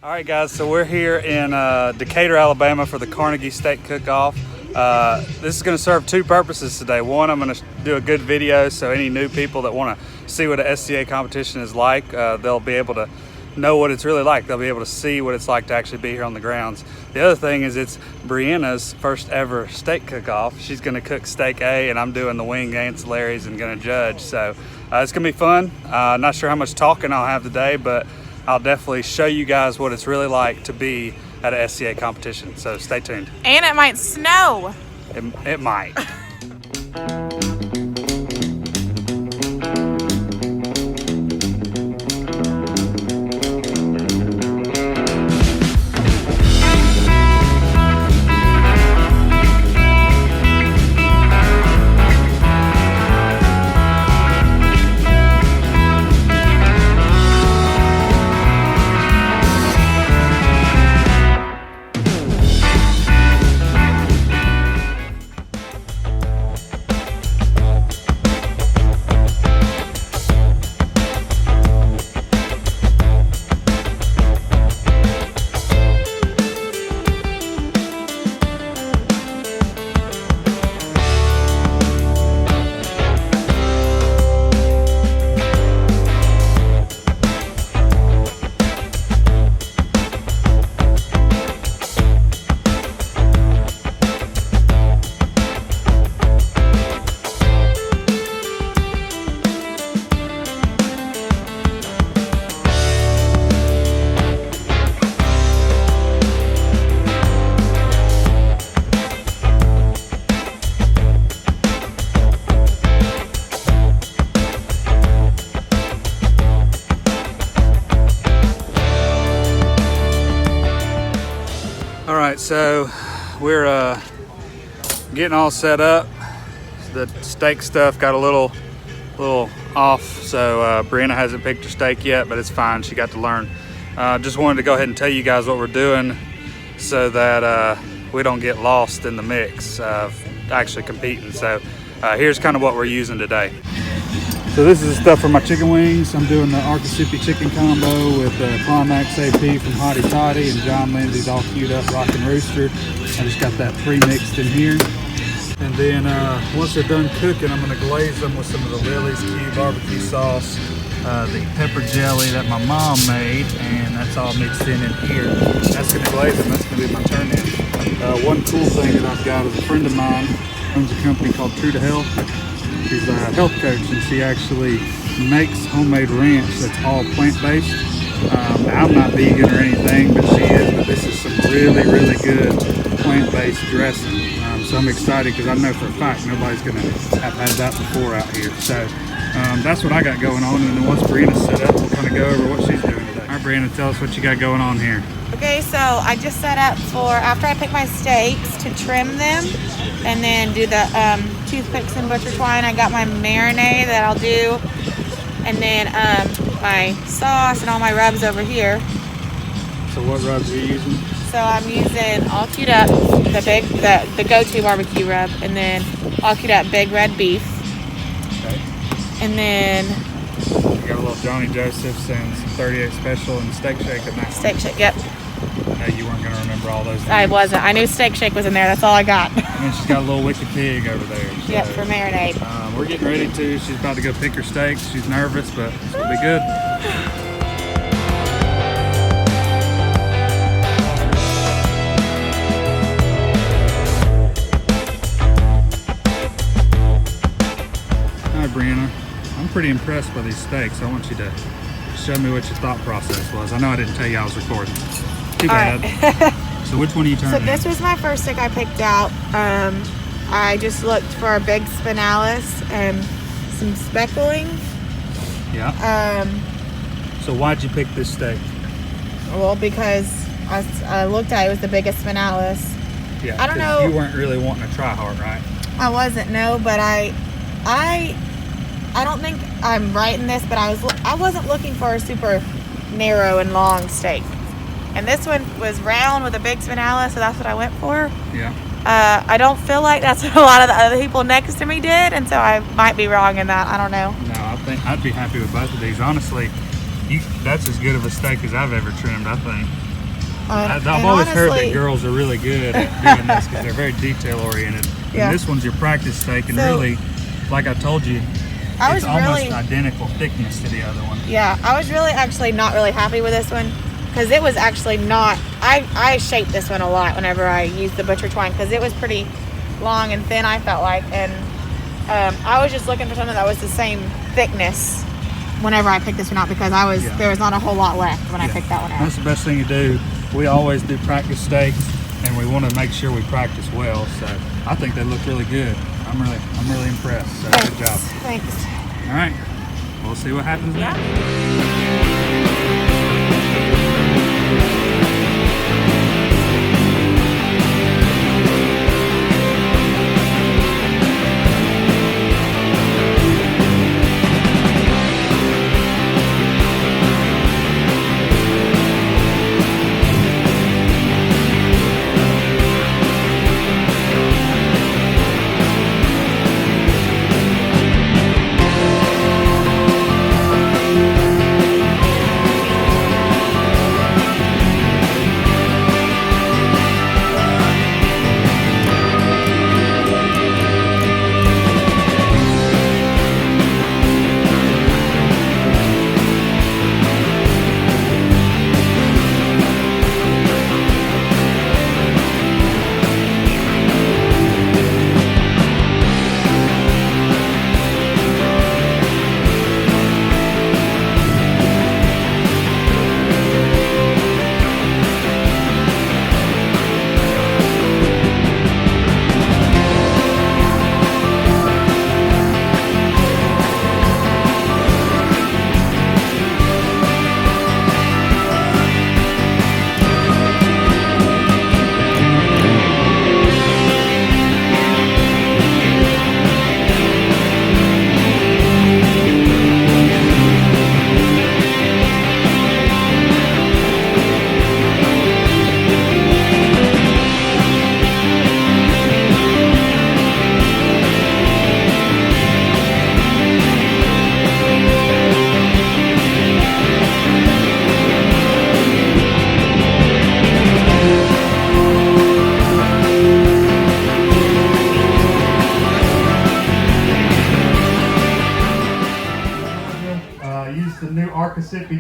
All right, guys, so we're here in Decatur, Alabama for the Carnegie Steak Cookoff. This is going to serve two purposes today. One, I'm going to do a good video so any new people that want to see what an SCA competition is like, they'll be able to know what it's really like. They'll be able to see what it's like to actually be here on the grounds. The other thing is it's Brianna's first ever steak cook-off. She's going to cook steak A, and I'm doing the wing ancillaries and going to judge. So it's going to be fun. Not sure how much talking I'll have today, but I'll definitely show you guys what it's really like to be at a SCA competition. So stay tuned. And it might snow. It might. All right, so we're getting all set up. The steak stuff got a little off, so Brianna hasn't picked her steak yet, but it's fine. She got to learn. Just wanted to go ahead and tell you guys what we're doing so that we don't get lost in the mix of actually competing. So here's kind of what we're using today. So this is the stuff for my chicken wings. I'm doing the Arcasupi chicken combo with Climax AP from Hottie Toddy and John Lindsay's all queued up Rockin' Rooster. I just got that pre-mixed in here. And then once they're done cooking, I'm gonna glaze them with some of the Lily's Q barbecue sauce, the pepper jelly that my mom made, and that's all mixed in here. That's gonna glaze them, that's gonna be my turn in. One cool thing that I've got is a friend of mine owns a company called True to Health. She's a health coach, and she actually makes homemade ranch that's all plant-based. I'm not vegan or anything, but she is. But this is some really good plant-based dressing. So I'm excited because I know for a fact nobody's going to have had that before out here. So that's what I got going on. And then once Brianna's set up, we'll kind of go over what she's doing today. All right, Brianna, tell us what you got going on here. Okay, so I just set up for after I pick my steaks to trim them and then do the toothpicks and butcher twine. I got my marinade that I'll do, and then my sauce and all my rubs over here. So what rubs are you using? So I'm using all queued up the go-to barbecue rub, and then all queued up big red beef. Okay. And then you got a little Johnny Joseph's and some 38 special and steak shake in that. Steak shake, yep. I know you weren't going to remember all those things. I wasn't. I knew steak shake was in there. That's all I got. And then she's got a little wicked pig over there. So, yep, for marinade. We're getting ready to. She's about to go pick her steaks. She's nervous, but it's going to be good. Hi, Brianna. I'm pretty impressed by these steaks. I want you to show me what your thought process was. I know I didn't tell you I was recording. Too bad. Right. So which one are you turning? So this was my first steak I picked out. I just looked for a big spinalis and some speckling. Yeah. So why'd you pick this steak? Well, because I looked at it, was the biggest spinalis. Yeah. I don't know. You weren't really wanting to try hard, right? I wasn't, no, but I don't think I'm right in this, but I wasn't looking for a super narrow and long steak. And this one was round with a big spinalis, so that's what I went for. Yeah. I don't feel like that's what a lot of the other people next to me did, and so I might be wrong in that. I don't know. No, I think I'd be happy with both of these. Honestly, that's as good of a steak as I've ever trimmed, I think. I've always heard that girls are really good at doing this because they're very detail oriented. Yeah. And this one's your practice steak, and really, like I told you, it's almost identical thickness to the other one. Yeah, I was really actually not really happy with this one because it was actually not. I shaped this one a lot whenever I used the butcher twine because it was pretty long and thin, I felt like, and I was just looking for something that was the same thickness whenever I picked this one out because there was not a whole lot left when I picked that one out. That's the best thing to do. We always do practice steaks, and we want to make sure we practice well. So I think they look really good. I'm really impressed. So good job. Thanks. All right, we'll see what happens next.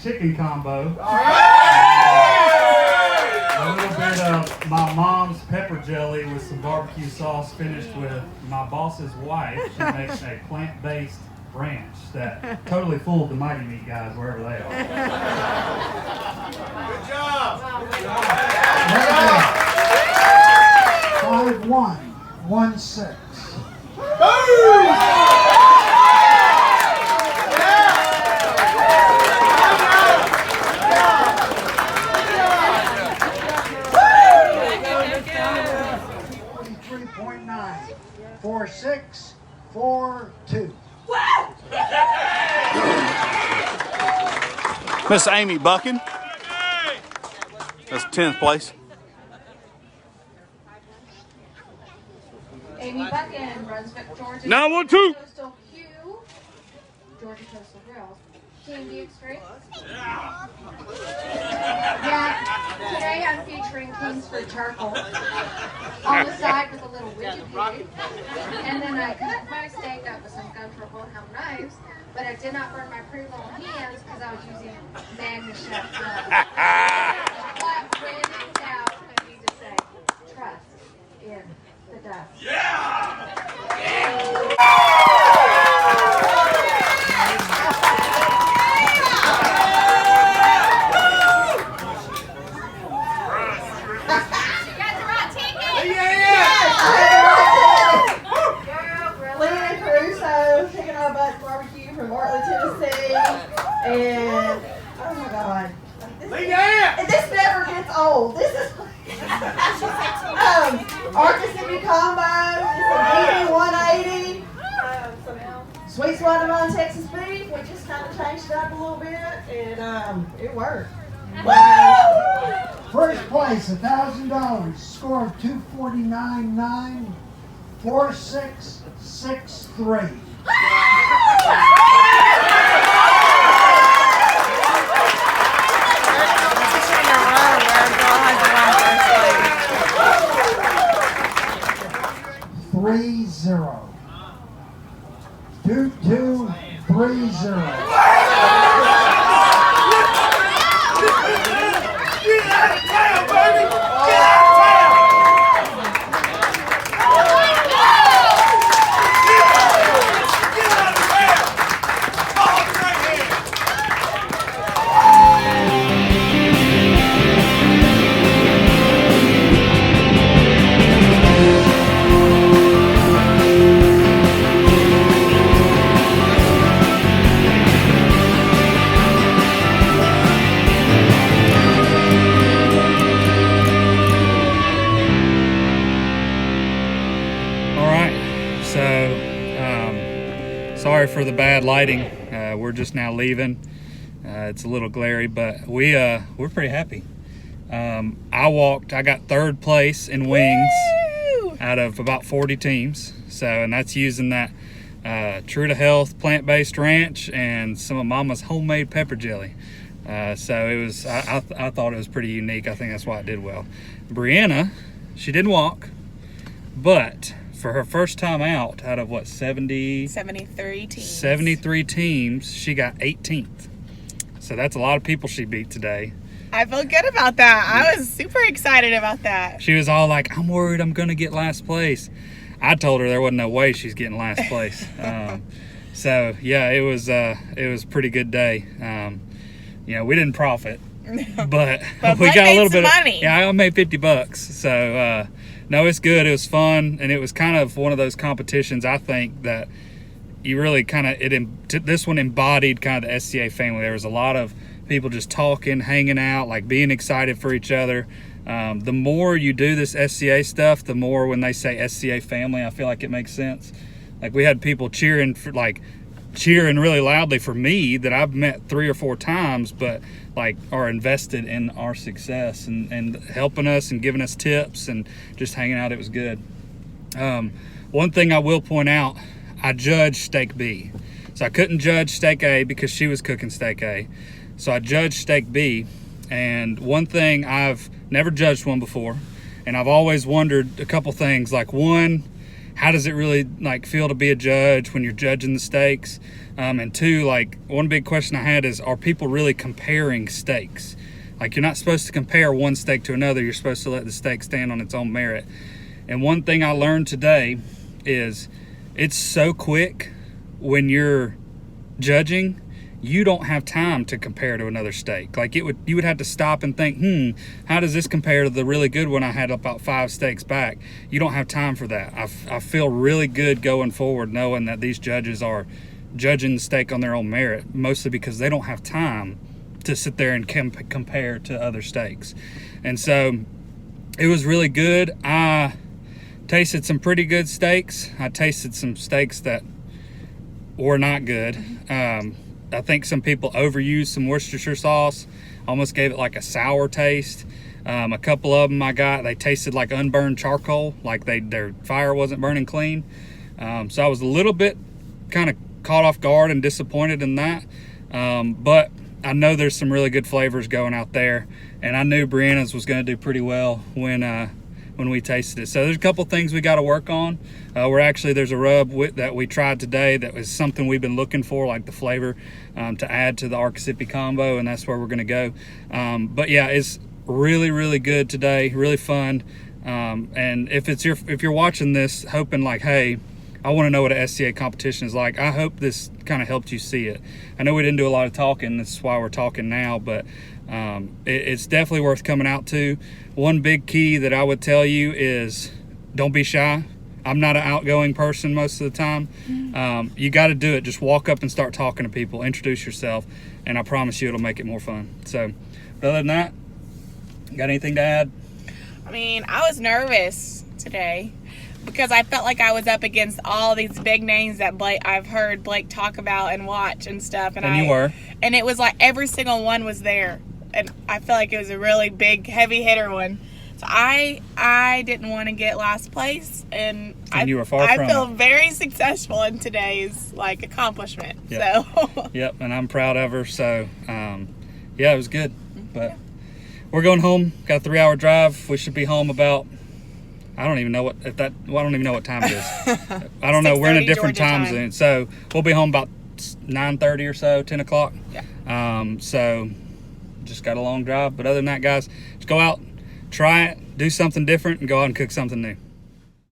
Chicken combo. A little bit of my mom's pepper jelly with some barbecue sauce finished with my boss's wife. She makes a plant-based ranch that totally fooled the Mighty Meat guys wherever they are. Good job. 5-1-1-6. Boom! 4642. Miss Amy Buckin. That's 10th place. Amy Buckin, Brunswick, Georgia. 912. Coastal Q, Georgia Coastal Grill. Team DX3. Yeah, today I'm featuring Kingsford charcoal on the side with a little widget pig. And then I cut my steak up with some Gunter Wilhelm knives, but I did not burn my pretty little hands because I was using Magna Chef gloves. But when in doubt, I need to say, trust in the dust. And oh my God, this never gets old. This is Arkansas combo. It's a BD 180. Sweet Swanamon Texas beef. We just kind of changed it up a little bit, and it worked. Wow. First place, $1,000. Score of 249.9, 4663. 2230. Sorry for the bad lighting. We're just now leaving. It's a little glary, but we're pretty happy. I got third place in wings. Woo! Out of about 40 teams. So, and that's using that True to Health plant-based ranch and some of Mama's homemade pepper jelly. So it was, I thought it was pretty unique. I think that's why it did well. Brianna, she didn't walk, but for her first time out of what, 73 teams. 73 teams, she got 18th. So that's a lot of people she beat today. I feel good about that. I was super excited about that. She was all like, I'm worried I'm going to get last place. I told her there wasn't no way she's getting last place. So yeah, it was a pretty good day. We didn't profit, but we got a little bit of money. Yeah, I made $50. So no, it's good. It was fun, and it was kind of one of those competitions. I think that you really kind of this one embodied kind of the SCA family. There was a lot of people just talking, hanging out, like being excited for each other. The more you do this SCA stuff, the more when they say SCA family, I feel like it makes sense. Like we had people cheering really loudly for me that I've met 3 or 4 times, but like are invested in our success and helping us and giving us tips and just hanging out. It was good. One thing I will point out, I judged steak B. So I couldn't judge steak A because she was cooking steak A. So I judged steak B. And one thing, I've never judged one before, and I've always wondered a couple things. Like one, how does it really feel to be a judge when you're judging the steaks? And two, one big question I had is, are people really comparing steaks? Like, you're not supposed to compare one steak to another. You're supposed to let the steak stand on its own merit. And one thing I learned today is it's so quick when you're judging, you don't have time to compare to another steak. Like you would have to stop and think, how does this compare to the really good one I had about 5 steaks back? You don't have time for that. I feel really good going forward knowing that these judges are judging the steak on their own merit, mostly because they don't have time to sit there and compare to other steaks. And so it was really good. I tasted some pretty good steaks. I tasted some steaks that were not good. I think some people overused some Worcestershire sauce, almost gave it like a sour taste. A couple of them they tasted like unburned charcoal, like their fire wasn't burning clean. So I was a little bit kind of caught off guard and disappointed in that. But I know there's some really good flavors going out there, and I knew Brianna's was going to do pretty well when we tasted it. So there's a couple things we got to work on. There's a rub that we tried today that was something we've been looking for, like the flavor to add to the Arcasipi combo, and that's where we're going to go. But yeah, it's really, really good today, really fun. And if you're watching this hoping hey, I want to know what an SCA competition is like, I hope this kind of helped you see it. I know we didn't do a lot of talking, that's why we're talking now, but it's definitely worth coming out to. One big key that I would tell you is don't be shy. I'm not an outgoing person most of the time. You got to do it. Just walk up and start talking to people, introduce yourself, and I promise you it'll make it more fun. So other than that, got anything to add? I mean, I was nervous today because I felt like I was up against all these big names that I've heard Blake talk about and watch and stuff. And you were. And it was like every single one was there. And I feel like it was a really big, heavy hitter one. So I didn't want to get last place. And you were far from I feel very successful in today's accomplishment. Yep. So. Yep, and I'm proud of her. So, yeah, it was good. But we're going home. Got a 3-hour drive. We should be home about, I don't even know what I don't even know what time it is. I don't know. We're in a 6:30 different Georgia time time. zone, so we'll be home about 9:30 or so, 10 o'clock. Yeah. So just got a long drive, but other than that, guys, just go out, try it, do something different, and go out and cook something new.